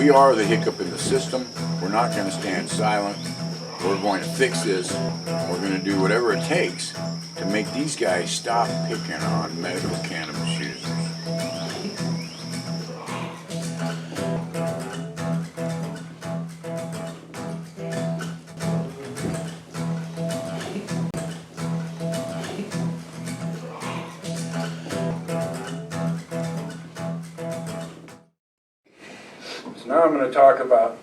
We are the hiccup in the system. We're not going to stand silent. We're going to fix this. We're going to do whatever it takes to make these guys stop picking on medical cannabis users. So now I'm going to talk about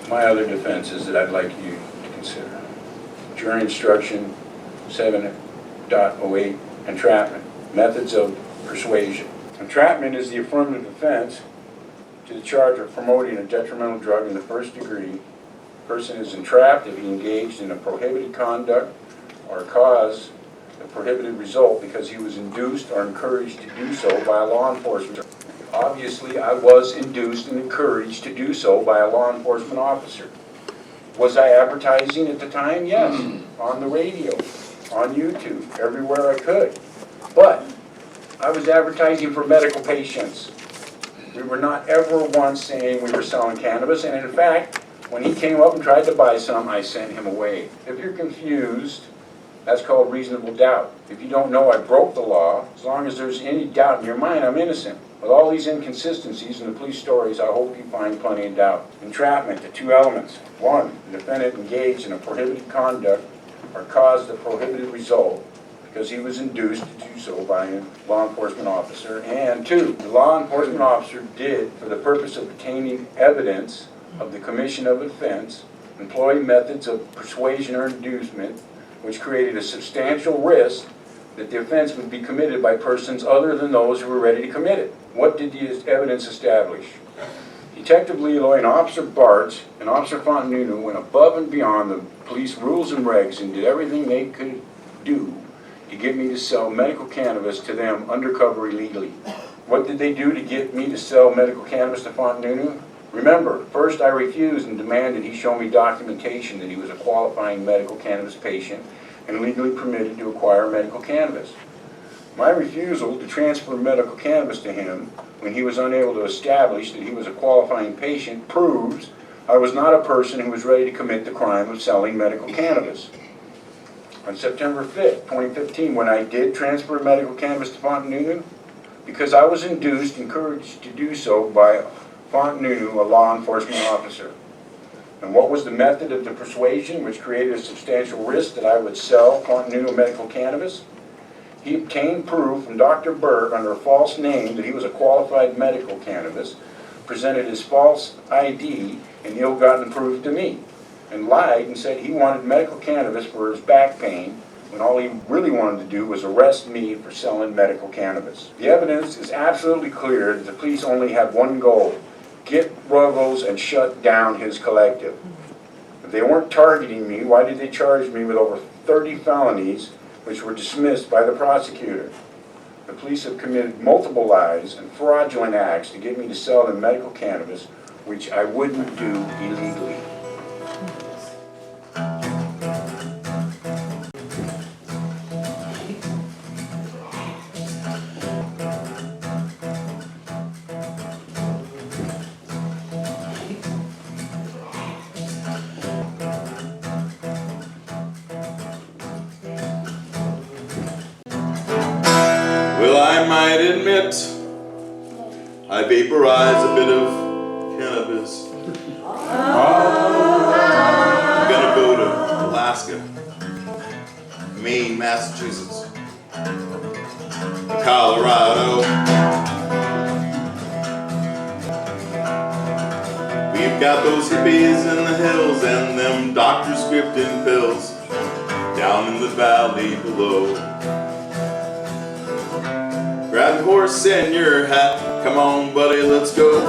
my other defenses that I'd like you to consider. Jury instruction 7.08, entrapment, methods of persuasion. Entrapment is the affirmative defense to the charge of promoting a detrimental drug in the first degree. A person is entrapped if he engaged in a prohibited conduct or caused a prohibited result because he was induced or encouraged to do so by a law enforcement. Obviously, I was induced and encouraged to do so by a law enforcement officer. Was I advertising at the time? Yes. On the radio, on YouTube, everywhere I could. But I was advertising for medical patients. We were not ever once saying we were selling cannabis, and in fact, when he came up and tried to buy some, I sent him away. If you're confused, that's called reasonable doubt. If you don't know I broke the law, as long as there's any doubt in your mind, I'm innocent. With all these inconsistencies in the police stories, I hope you find plenty of doubt. Entrapment, the two elements. One, the defendant engaged in a prohibited conduct or caused a prohibited result because he was induced to do so by a law enforcement officer. And two, the law enforcement officer did, for the purpose of obtaining evidence of the commission of offense, employ methods of persuasion or inducement, which created a substantial risk that the offense would be committed by persons other than those who were ready to commit it. What did the evidence establish? Detective Leloy and Officer Bartz and Officer Fontenunu went above and beyond the police rules and regs and did everything they could do to get me to sell medical cannabis to them undercover illegally. What did they do to get me to sell medical cannabis to Fontenunu? Remember, first I refused and demanded he show me documentation that he was a qualifying medical cannabis patient and legally permitted to acquire medical cannabis. My refusal to transfer medical cannabis to him when he was unable to establish that he was a qualifying patient proves I was not a person who was ready to commit the crime of selling medical cannabis. On September 5th, 2015, when I did transfer medical cannabis to Fontenunu, because I was induced, encouraged to do so by Fontenunu, a law enforcement officer. And what was the method of the persuasion which created a substantial risk that I would sell Fontenunu medical cannabis? He obtained proof from Dr. Berg under a false name that he was a qualified medical cannabis, presented his false ID and ill-gotten proof to me, and lied and said he wanted medical cannabis for his back pain when all he really wanted to do was arrest me for selling medical cannabis. The evidence is absolutely clear that the police only had one goal: get Ruggles and shut down his collective. If they weren't targeting me, why did they charge me with over 30 felonies which were dismissed by the prosecutor? The police have committed multiple lies and fraudulent acts to get me to sell them medical cannabis, which I wouldn't do illegally. Well, I might admit, I vaporize a bit of cannabis. I'm gonna go to Alaska, Maine, Massachusetts, Colorado. We've got those hippies in the hills and them doctors scripting pills down in the valley below. Grab your horse and your hat, come on buddy, let's go.